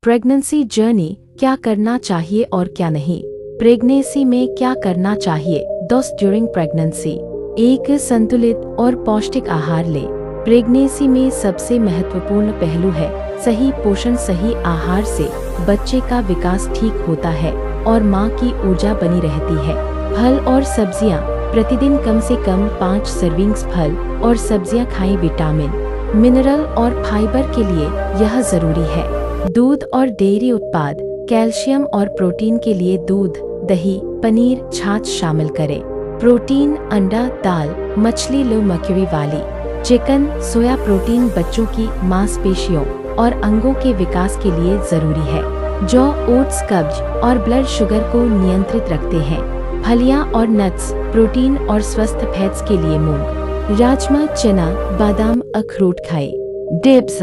Pregnancy journey, क्या करना चाहिए और क्या नहीं। प्रेगनेंसी में क्या करना चाहिए दोस्त ड्यूरिंग प्रेगनेंसी। एक संतुलित और पौष्टिक आहार ले। प्रेगनेंसी में सबसे महत्वपूर्ण पहलू है सही पोषण। सही आहार से बच्चे का विकास ठीक होता है और माँ की ऊर्जा बनी रहती है। फल और सब्जियाँ, प्रतिदिन कम से कम 5 सर्विंग्स फल और सब्जियाँ खाएं। विटामिन, मिनरल और फाइबर के लिए यह जरूरी है। दूध और डेयरी उत्पाद, कैल्शियम और प्रोटीन के लिए दूध, दही, पनीर, छाछ शामिल करें। प्रोटीन, अंडा, दाल, मछली, लो मर्क्यूरी वाली, चिकन, सोया प्रोटीन बच्चों की मांसपेशियों और अंगों के विकास के लिए जरूरी है। जौ, ओट्स कब्ज और ब्लड शुगर को नियंत्रित रखते हैं। फलियां और नट्स, प्रोटीन और स्वस्थ फैट्स के लिए मूंग, राजमा, चना, बादाम, अखरोट खाएं। Dips,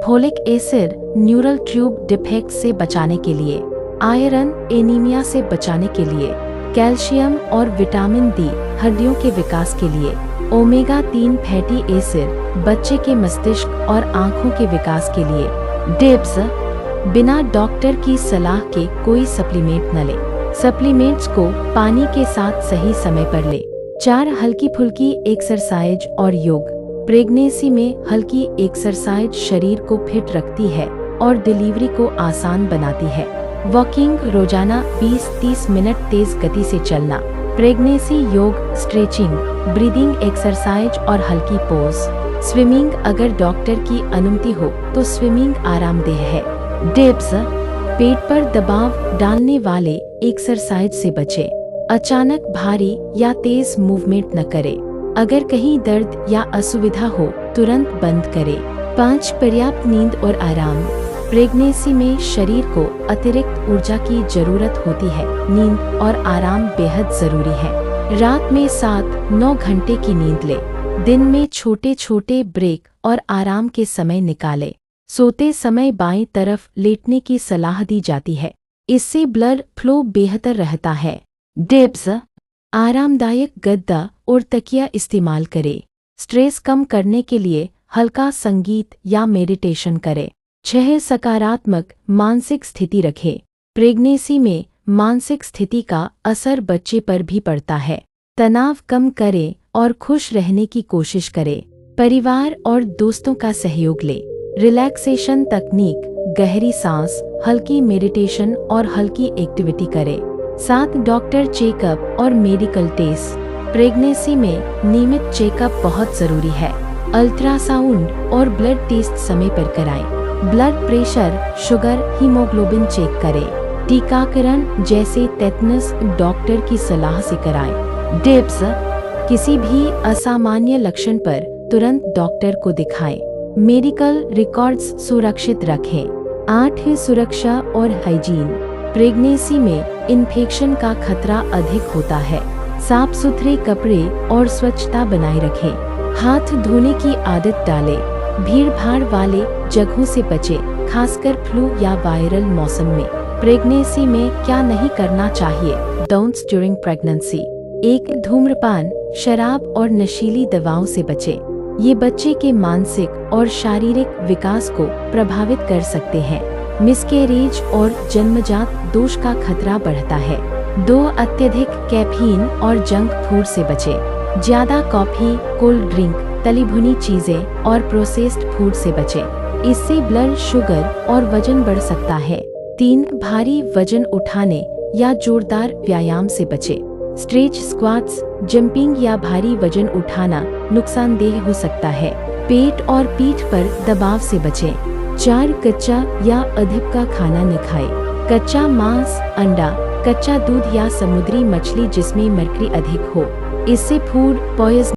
folic acid, neural tube defect से बचाने के लिए, आयरन, एनीमिया से बचाने के लिए, कैल्शियम और विटामिन डी, हड्डियों के विकास के लिए, ओमेगा 3 फैटी एसिड, बच्चे के मस्तिष्क और आँखों के विकास के लिए। डिप्स, बिना डॉक्टर की सलाह के कोई सप्लीमेंट न ले। सप्लीमेंट्स को पानी के साथ सही समय पर ले। 4 हल्की फुल्की एक्सरसाइज और योग। प्रेगनेंसी में हल्की एक्सरसाइज शरीर को फिट रखती है और डिलीवरी को आसान बनाती है। वॉकिंग, रोजाना 20-30 मिनट तेज गति से चलना। प्रेगनेंसी योग, स्ट्रेचिंग, ब्रीदिंग एक्सरसाइज और हल्की पोज। स्विमिंग, अगर डॉक्टर की अनुमति हो तो स्विमिंग आरामदेह है। डिप्स, पेट पर दबाव डालने वाले एक्सरसाइज से बचें। अचानक भारी या तेज मूवमेंट न करें। अगर कहीं दर्द या असुविधा हो तुरंत बंद करें। 5 पर्याप्त नींद और आराम। प्रेगनेंसी में शरीर को अतिरिक्त ऊर्जा की जरूरत होती है। नींद और आराम बेहद जरूरी है। रात में 7-9 घंटे की नींद ले। दिन में छोटे छोटे ब्रेक और आराम के समय निकालें। सोते समय बाएं तरफ लेटने की सलाह दी जाती है, इससे ब्लड फ्लो बेहतर रहता है। डिप्स, आरामदायक गद्दा और तकिया इस्तेमाल करें। स्ट्रेस कम करने के लिए हल्का संगीत या मेडिटेशन करें। 6 सकारात्मक मानसिक स्थिति रखें। प्रेगनेंसी में मानसिक स्थिति का असर बच्चे पर भी पड़ता है। तनाव कम करें और खुश रहने की कोशिश करें। परिवार और दोस्तों का सहयोग लें। रिलैक्सेशन तकनीक, गहरी सांस, हल्की मेडिटेशन और हल्की एक्टिविटी करें। 7 डॉक्टर चेकअप और मेडिकल टेस्ट। प्रेगनेंसी में नियमित चेकअप बहुत जरूरी है। अल्ट्रासाउंड और ब्लड टेस्ट समय पर कराएं। Blood pressure, sugar, haemoglobin check करें। टीकाकरण जैसे टेटनस डॉक्टर की सलाह से कराएं। डिप्स, किसी भी असामान्य लक्षण पर तुरंत डॉक्टर को दिखाएं। मेडिकल रिकॉर्ड्स सुरक्षित रखें। 8 सुरक्षा और हाइजीन। प्रेगनेंसी में इन्फेक्शन का खतरा अधिक होता है। साफ सुथरे कपड़े और स्वच्छता बनाए रखें। हाथ धोने की आदत डालें। भीड़ भाड़ वाले जगहों से बचें, खासकर फ्लू या वायरल मौसम में। प्रेगनेंसी में क्या नहीं करना चाहिए डोंट्स ड्यूरिंग प्रेगनेंसी। 1 धूम्रपान, शराब और नशीली दवाओं से बचें। ये बच्चे के मानसिक और शारीरिक विकास को प्रभावित कर सकते हैं। मिसकैरेज और जन्मजात दोष का खतरा बढ़ता है। 2 अत्यधिक कैफीन और जंक फूड से बचें। ज्यादा कॉफी, कोल्ड ड्रिंक, तली भुनी चीजें और प्रोसेस्ड फूड से बचें। इससे ब्लड शुगर और वजन बढ़ सकता है। 3 भारी वजन उठाने या जोरदार व्यायाम से बचें। स्ट्रेच, स्क्वाट्स, जंपिंग या भारी वजन उठाना नुकसानदेह हो सकता है। पेट और पीठ पर दबाव से बचें। 4 कच्चा या अधिक का खाना न खाएं। कच्चा मांस, अंडा, कच्चा दूध या समुद्री मछली जिसमें मर्क्यूरी अधिक हो, इससे फूड पॉइजन